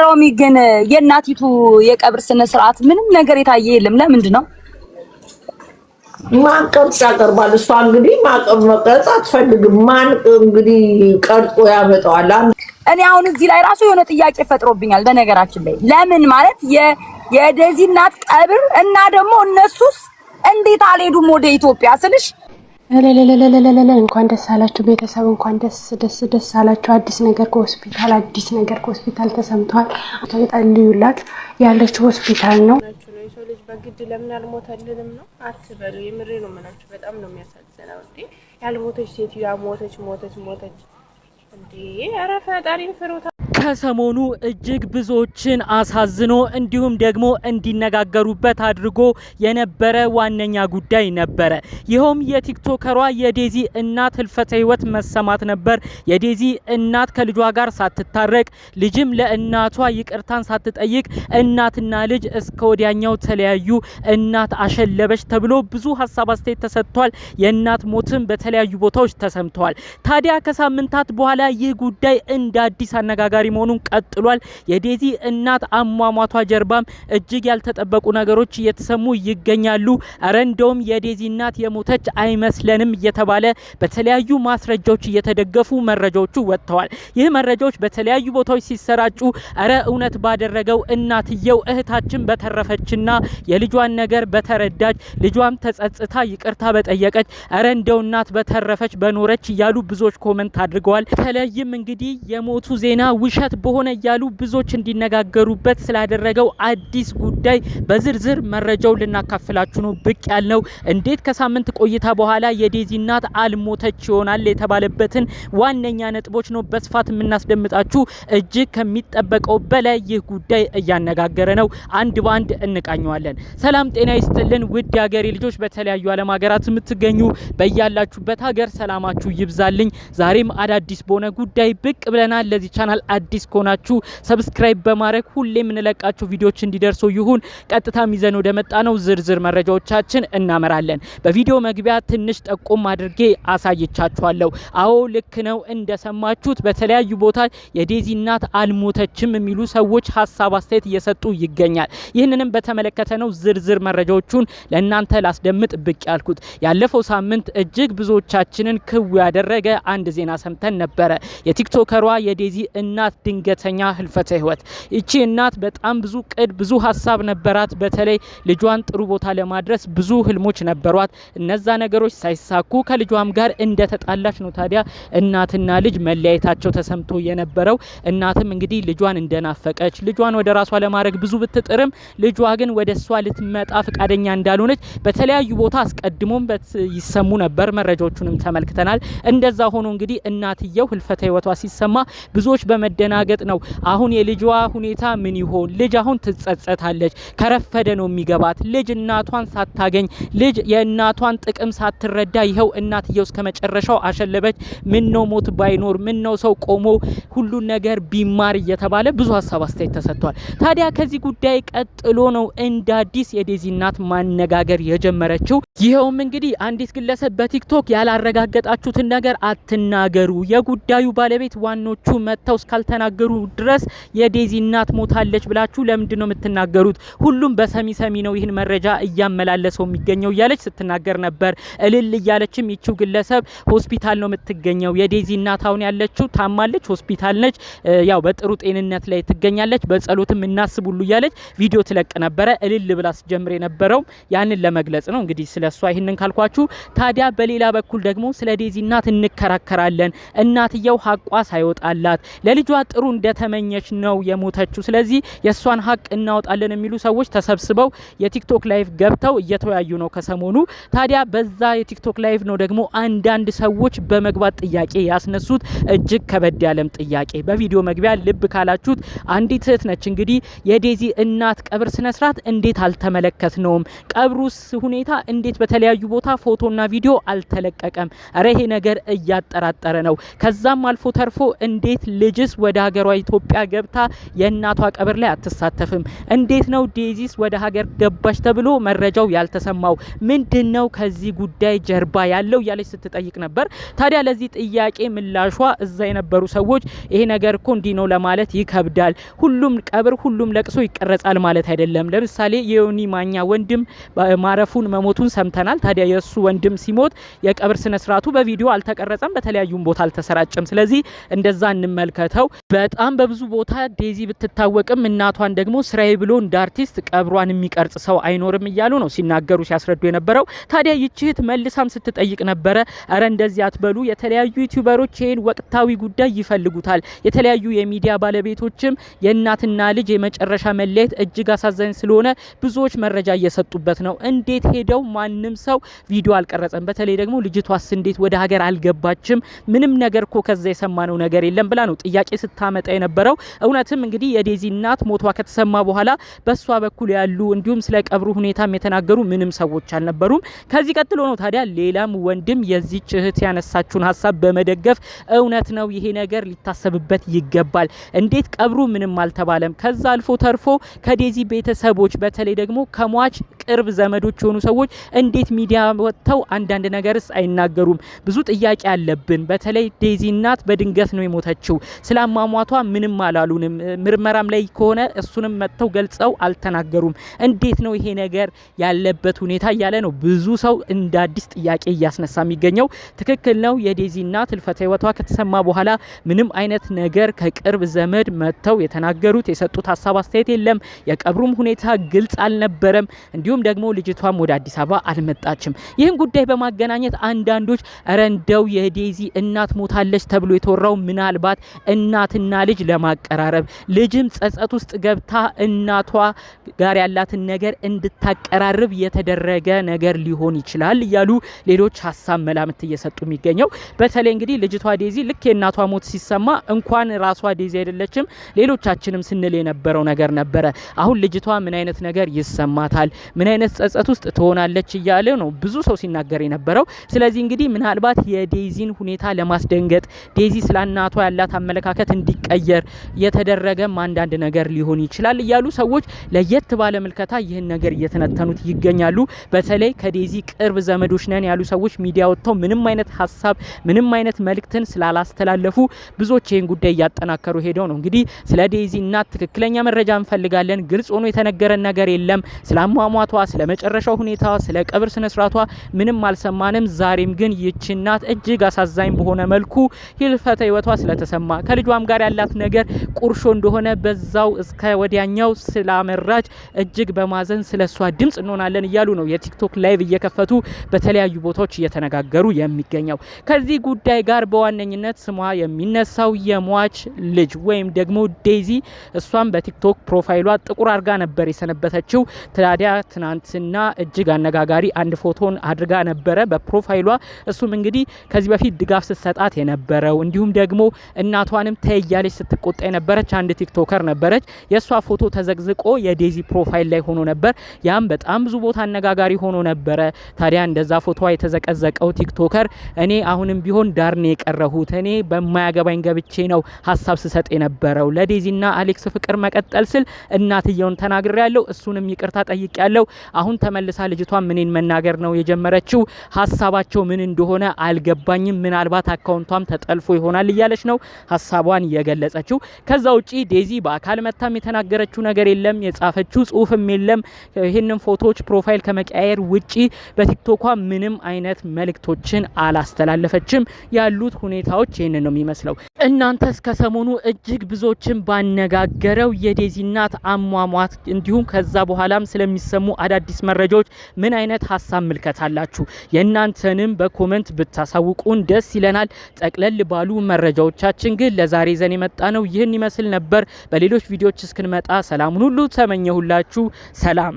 ሮሚ ግን የእናቲቱ የቀብር ስነ ስርዓት ምንም ነገር የታየ የለም። ለምንድን ነው ማቀርጫ ቀርባል? እሷ እንግዲህ መቅረጽ አትፈልግም። ማን እንግዲህ ቀርጾ ያመጣዋል? እኔ አሁን እዚህ ላይ ራሱ የሆነ ጥያቄ ፈጥሮብኛል። በነገራችን ላይ ለምን ማለት የዴዚ እናት ቀብር እና ደግሞ እነሱስ እንዴት አልሄዱም ወደ ኢትዮጵያ ስልሽ እንኳን ደስ አላችሁ ቤተሰብ፣ እንኳን ደስ አላችሁ። አዲስ ነገር ከሆስፒታል ተሰምቷል። ጸልዩላት፣ ያለችው ሆስፒታል ነው። የሰው ልጅ በግድ ለምን አልሞተልንም ነው አትበሉ። የምሬ ነው የምላችሁ። በጣም ነው የሚያሳዝነው። እንዴ ያልሞተች ሴትዮዋ ሞተች እንዴ! ኧረ ፈጣሪን ፍሩታ። ከሰሞኑ እጅግ ብዙዎችን አሳዝኖ እንዲሁም ደግሞ እንዲነጋገሩበት አድርጎ የነበረ ዋነኛ ጉዳይ ነበረ። ይኸውም የቲክቶከሯ የዴዚ እናት ህልፈተ ህይወት መሰማት ነበር። የዴዚ እናት ከልጇ ጋር ሳትታረቅ ልጅም ለእናቷ ይቅርታን ሳትጠይቅ እናትና ልጅ እስከ ወዲያኛው ተለያዩ። እናት አሸለበች ተብሎ ብዙ ሀሳብ አስተያየት ተሰጥቷል። የእናት ሞትም በተለያዩ ቦታዎች ተሰምተዋል። ታዲያ ከሳምንታት በኋላ ይህ ጉዳይ እንደ አዲስ አነጋጋሪ መሆኑን ቀጥሏል። የዴዚ እናት አሟሟቷ ጀርባም እጅግ ያልተጠበቁ ነገሮች እየተሰሙ ይገኛሉ። አረ እንደውም የዴዚ እናት የሞተች አይመስለንም እየተባለ በተለያዩ ማስረጃዎች እየተደገፉ መረጃዎቹ ወጥተዋል። ይህ መረጃዎች በተለያዩ ቦታዎች ሲሰራጩ አረ እውነት ባደረገው እናትየው እህታችን በተረፈችና የልጇን ነገር በተረዳች ልጇም ተጸጽታ ይቅርታ በጠየቀች አረ እንደው እናት በተረፈች በኖረች እያሉ ብዙዎች ኮሜንት አድርገዋል። በተለይም እንግዲህ የሞቱ ዜና ውሸት በሆነ እያሉ ብዙዎች እንዲነጋገሩበት ስላደረገው አዲስ ጉዳይ በዝርዝር መረጃው ልናካፍላችሁ ነው ብቅ ያልነው። እንዴት ከሳምንት ቆይታ በኋላ የዴዚ እናት አልሞተች ይሆናል የተባለበትን ዋነኛ ነጥቦች ነው በስፋት የምናስደምጣችሁ። እጅግ ከሚጠበቀው በላይ ይህ ጉዳይ እያነጋገረ ነው። አንድ ባንድ እንቃኘዋለን። ሰላም ጤና ይስጥልን ውድ ሀገሬ ልጆች፣ በተለያዩ ዓለም ሀገራት የምትገኙ በያላችሁበት ሀገር ሰላማችሁ ይብዛልኝ። ዛሬም አዳዲስ በሆነ ጉዳይ ብቅ ብለናል። ለዚህ ቻናል አዲስ ከሆናችሁ ሰብስክራይብ በማድረግ ሁሌ የምንለቃቸው ቪዲዮዎች እንዲደርሱ ይሁን። ቀጥታ ሚዘን ወደ መጣነው ዝርዝር መረጃዎቻችን እናመራለን። በቪዲዮ መግቢያ ትንሽ ጠቆም አድርጌ አሳይቻችኋለሁ። አዎ ልክ ነው እንደሰማችሁት፣ በተለያዩ ቦታ የዴዚ እናት አልሞተችም የሚሉ ሰዎች ሀሳብ አስተያየት እየሰጡ ይገኛል። ይህንንም በተመለከተ ነው ዝርዝር መረጃዎቹን ለእናንተ ላስደምጥ ብቅ ያልኩት። ያለፈው ሳምንት እጅግ ብዙዎቻችንን ክው ያደረገ አንድ ዜና ሰምተን ነበረ። የቲክቶከሯ የዴዚ እናት ድንገተኛ ህልፈተ ህይወት። እቺ እናት በጣም ብዙ ቅድ ብዙ ሀሳብ ነበራት። በተለይ ልጇን ጥሩ ቦታ ለማድረስ ብዙ ህልሞች ነበሯት። እነዛ ነገሮች ሳይሳኩ ከልጇም ጋር እንደተጣላች ነው ታዲያ እናትና ልጅ መለያየታቸው ተሰምቶ የነበረው። እናትም እንግዲህ ልጇን እንደናፈቀች ልጇን ወደ ራሷ ለማድረግ ብዙ ብትጥርም ልጇ ግን ወደ እሷ ልትመጣ ፈቃደኛ እንዳልሆነች በተለያዩ ቦታ አስቀድሞም ይሰሙ ነበር። መረጃዎቹንም ተመልክተናል። እንደዛ ሆኖ እንግዲህ እናትየው ህልፈተ ህይወቷ ሲሰማ ብዙዎች በመደናገጥ ነው አሁን የልጇ ሁኔታ ምን ይሆን? ልጅ አሁን ትጸጸታለች፣ ከረፈደ ነው የሚገባት። ልጅ እናቷን ሳታገኝ ልጅ የእናቷን ጥቅም ሳትረዳ ይኸው እናትየው እስከ መጨረሻው አሸለበች። ምን ነው ሞት ባይኖር፣ ምን ነው ሰው ቆሞ ሁሉ ነገር ቢማር እየተባለ ብዙ ሀሳብ አስተያየት ተሰጥቷል። ታዲያ ከዚህ ጉዳይ ቀጥሎ ነው እንደ አዲስ የዴዚ እናት ማነጋገር የጀመረችው። ይኸውም እንግዲህ አንዲት ግለሰብ በቲክቶክ ያላረጋገጣችሁትን ነገር አትናገሩ፣ የጉዳዩ ባለቤት ዋኖቹ መተው እስካልተናገሩ ድረስ የዴዚ እናት ሞታለች ብላችሁ ለምንድን ነው የምትናገሩት? ሁሉም በሰሚ ነው ይህን መረጃ እያመላለሰው የሚገኘው እያለች ስትናገር ነበር። እልል እያለችም ይቺው ግለሰብ ሆስፒታል ነው የምትገኘው። የዴዚ እናት አሁን ያለችው ታማለች፣ ሆስፒታል ነች፣ ያው በጥሩ ጤንነት ላይ ትገኛለች፣ በጸሎትም እናስብ ሁሉ እያለች ቪዲዮ ትለቅ ነበረ። እልል ብላ ስትጀምር የነበረው ያንን ለመግለጽ ነው። እንግዲህ ስለሷ ይህንን ካልኳችሁ፣ ታዲያ በሌላ በኩል ደግሞ ስለ ዴዚ እናት እንከራከራለን። እናትየው ሀቋ ሳይወጣላት ለልጇ ጥሩ እንደተመኘች ነው የሞተችው፣ ስለዚህ የሷን ሀቅ እናወጣለን የሚሉ ሰዎች ተሰብስበው የቲክቶክ ላይቭ ገብተው እየተወያዩ ነው ከሰሞኑ። ታዲያ በዛ የቲክቶክ ላይቭ ነው ደግሞ አንዳንድ ሰዎች በመግባት ጥያቄ ያስነሱት፣ እጅግ ከበድ ያለም ጥያቄ። በቪዲዮ መግቢያ ልብ ካላችሁት አንዲት እህት ነች እንግዲህ የዴዚ እናት ቀብር ስነ ስርዓት እንዴት አልተመለከትነውም? ቀብሩስ ሁኔታ እንዴት በተለያዩ ቦታ ፎቶና ቪዲዮ አልተለቀቀም? አረ ይሄ ነገር እያጠራጠረ ነው። ከዛም አልፎ ተርፎ እንዴት ልጅስ ወደ ወደ ሀገሯ ኢትዮጵያ ገብታ የእናቷ ቀብር ላይ አትሳተፍም? እንዴት ነው ዴዚስ ወደ ሀገር ገባች ተብሎ መረጃው ያልተሰማው? ምንድነው ከዚህ ጉዳይ ጀርባ ያለው ያለች ስትጠይቅ ነበር። ታዲያ ለዚህ ጥያቄ ምላሿ እዛ የነበሩ ሰዎች ይሄ ነገር እኮ እንዲህ ነው ለማለት ይከብዳል። ሁሉም ቀብር ሁሉም ለቅሶ ይቀረጻል ማለት አይደለም። ለምሳሌ የዮኒ ማኛ ወንድም ማረፉን መሞቱን ሰምተናል። ታዲያ የሱ ወንድም ሲሞት የቀብር ስነ ስርዓቱ በቪዲዮ አልተቀረጸም፣ በተለያዩም ቦታ አልተሰራጨም። ስለዚህ እንደዛ እንመልከተው። በጣም በብዙ ቦታ ዴዚ ብትታወቅም እናቷን ደግሞ ስራዬ ብሎ እንደ አርቲስት ቀብሯን የሚቀርጽ ሰው አይኖርም እያሉ ነው ሲናገሩ ሲያስረዱ የነበረው። ታዲያ ይችህት መልሳም ስትጠይቅ ነበረ፣ አረ እንደዚህ አትበሉ፣ የተለያዩ ዩቲዩበሮች ይሄን ወቅታዊ ጉዳይ ይፈልጉታል። የተለያዩ የሚዲያ ባለቤቶችም የእናትና ልጅ የመጨረሻ መለየት እጅግ አሳዛኝ ስለሆነ ብዙዎች መረጃ እየሰጡበት ነው። እንዴት ሄደው ማንም ሰው ቪዲዮ አልቀረጸም? በተለይ ደግሞ ልጅቷስ እንዴት ወደ ሀገር አልገባችም? ምንም ነገር እኮ ከዛ የሰማነው ነገር የለም ብላ ነው ጥያቄ ስታመጣ የነበረው። እውነትም እንግዲህ የዴዚ እናት ሞቷ ከተሰማ በኋላ በሷ በኩል ያሉ እንዲሁም ስለ ቀብሩ ሁኔታም የተናገሩ ምንም ሰዎች አልነበሩም። ከዚህ ቀጥሎ ነው ታዲያ ሌላም ወንድም የዚህች እህት ያነሳችውን ሀሳብ በመደገፍ እውነት ነው ይሄ ነገር ሊታሰብበት ይገባል። እንዴት ቀብሩ ምንም አልተባለም? ከዛ አልፎ ተርፎ ከዴዚ ቤተሰቦች በተለይ ደግሞ ከሟች ቅርብ ዘመዶች የሆኑ ሰዎች እንዴት ሚዲያ ወጥተው አንዳንድ ነገርስ አይናገሩም? ብዙ ጥያቄ አለብን። በተለይ ዴዚ እናት በድንገት ነው የሞተችው። ስለአሟሟቷ ምንም አላሉንም። ምርመራም ላይ ከሆነ እሱንም መጥተው ገልጸው አልተናገሩም። እንዴት ነው ይሄ ነገር ያለበት ሁኔታ እያለ ነው ብዙ ሰው እንደ አዲስ ጥያቄ እያስነሳ የሚገኘው። ትክክል ነው። የዴዚ እናት ህልፈተ ህይወቷ ከተሰማ በኋላ ምንም አይነት ነገር ከቅርብ ዘመድ መጥተው የተናገሩት የሰጡት ሀሳብ አስተያየት የለም። የቀብሩም ሁኔታ ግልጽ አልነበረም። እንዲሁም ደግሞ ልጅቷም ወደ አዲስ አበባ አልመጣችም። ይህን ጉዳይ በማገናኘት አንዳንዶች እረ እንደው የዴዚ እናት ሞታለች ተብሎ የተወራው ምናልባት እናትና ልጅ ለማቀራረብ ልጅም ጸጸት ውስጥ ገብታ እናቷ ጋር ያላትን ነገር እንድታቀራርብ የተደረገ ነገር ሊሆን ይችላል እያሉ ሌሎች ሀሳብ መላምት እየሰጡ የሚገኘው። በተለይ እንግዲህ ልጅቷ ዴዚ ልክ የእናቷ ሞት ሲሰማ እንኳን ራሷ ዴዚ አይደለችም ሌሎቻችንም ስንል የነበረው ነገር ነበረ። አሁን ልጅቷ ምን አይነት ነገር ይሰማታል፣ ምን አይነት ጸጸት ውስጥ ትሆናለች እያለ ነው ብዙ ሰው ሲናገር የነበረው። ስለዚህ እንግዲህ ምናልባት የዴዚን ሁኔታ ለማስደንገጥ ዴዚ ስለ እናቷ ያላት አመለካከት እንዲቀየር የተደረገም አንዳንድ ነገር ሊሆን ይችላል እያሉ ሰዎች ለየት ባለ ምልከታ ይህን ነገር እየተነተኑት ይገኛሉ። በተለይ ከዴዚ ቅርብ ዘመዶች ነን ያሉ ሰዎች ሚዲያ ወጥተው ምንም አይነት ሀሳብ ምንም አይነት መልእክትን ስላላስተላለፉ ብዙዎች ይህን ጉዳይ እያጠናከሩ ሄደው ነው እንግዲህ ስለ ዴዚ እናት ትክክለኛ መረጃ እንፈልጋለን፣ ግልጽ ሆኖ የተነገረን ነገር የለም፣ ስለ አሟሟቷ፣ ስለ መጨረሻው ሁኔታ፣ ስለ ቀብር ስነ ስርዓቷ ምንም አልሰማንም። ዛሬም ግን ይህች እናት እጅግ አሳዛኝ በሆነ መልኩ ህልፈተ ህይወቷ ስለተሰማ ከልጇም ጋር ያላት ነገር ቁርሾ እንደሆነ በዛው እስከ ወዲያኛው ስላመራች እጅግ በማዘን ስለሷ ድምጽ እንሆናለን እያሉ ነው የቲክቶክ ላይቭ እየከፈቱ በተለያዩ ቦታዎች እየተነጋገሩ የሚገኘው። ከዚህ ጉዳይ ጋር በዋነኝነት ስሟ የሚነሳው የሟች ልጅ ወይም ደግሞ ዴዚ እሷም በቲክቶክ ፕሮፋይሏ ጥቁር አርጋ ነበር የሰነበተችው። ታዲያ ትናንትና እጅግ አነጋጋሪ አንድ ፎቶን አድርጋ ነበረ በፕሮፋይሏ። እሱም እንግዲህ ከዚህ በፊት ድጋፍ ስትሰጣት የነበረው እንዲሁም ደግሞ እናቷንም ተያያለች ስትቆጣ የነበረች አንድ ቲክቶከር ነበረች። የሷ ፎቶ ተዘግዝቆ የዴዚ ፕሮፋይል ላይ ሆኖ ነበር። ያም በጣም ብዙ ቦታ አነጋጋሪ ሆኖ ነበረ። ታዲያ እንደዛ ፎቶዋ የተዘቀዘቀው ቲክቶከር እኔ አሁንም ቢሆን ዳር ነው የቀረሁት፣ እኔ በማያገባኝ ገብቼ ነው ሀሳብ ስሰጥ የነበረው፣ ለዴዚና አሌክስ ፍቅር መቀጠል ስል እናትየውን ተናግሬያለሁ፣ እሱንም ይቅርታ ጠይቄያለሁ። አሁን ተመልሳ ልጅቷ ምንን መናገር ነው የጀመረችው፣ ሀሳባቸው ምን እንደሆነ አልገባኝም፣ ምናልባት አካውንቷም ተጠልፎ ይሆናል እያለች ነው ሀሳቧን የገለጸችው። ከዛ ውጪ ዴዚ በአካል መታም የተናገረችው ነገር የለም፣ የጻፈችው ጽሁፍም የለም። ይህንን ፎቶዎች ፕሮፋይል ከመቀያየር ውጪ በቲክቶኳ ምንም አይነት መልእክቶችን አላስተላለፈችም። ያሉት ሁኔታዎች ይህንን ነው የሚመስለው። እናንተ እስከ ሰሞኑ እጅግ ብዙዎችን ባነጋገረው የዴዚ እናት አሟሟት እንዲሁም ከዛ በኋላም ስለሚሰሙ አዳዲስ መረጃዎች ምን አይነት ሀሳብ ምልከት አላችሁ? የእናንተንም በኮመንት ብታሳውቁን ደስ ይለናል። ጠቅለል ባሉ መረጃዎቻችን ግን ለዛሬ ዘን የመጣ ነው ይህን ይመስል ነበር። በሌሎች ቪዲዮዎች እስክንመጣ ሰላሙን ሁሉ ተመኘሁላችሁ። ሰላም።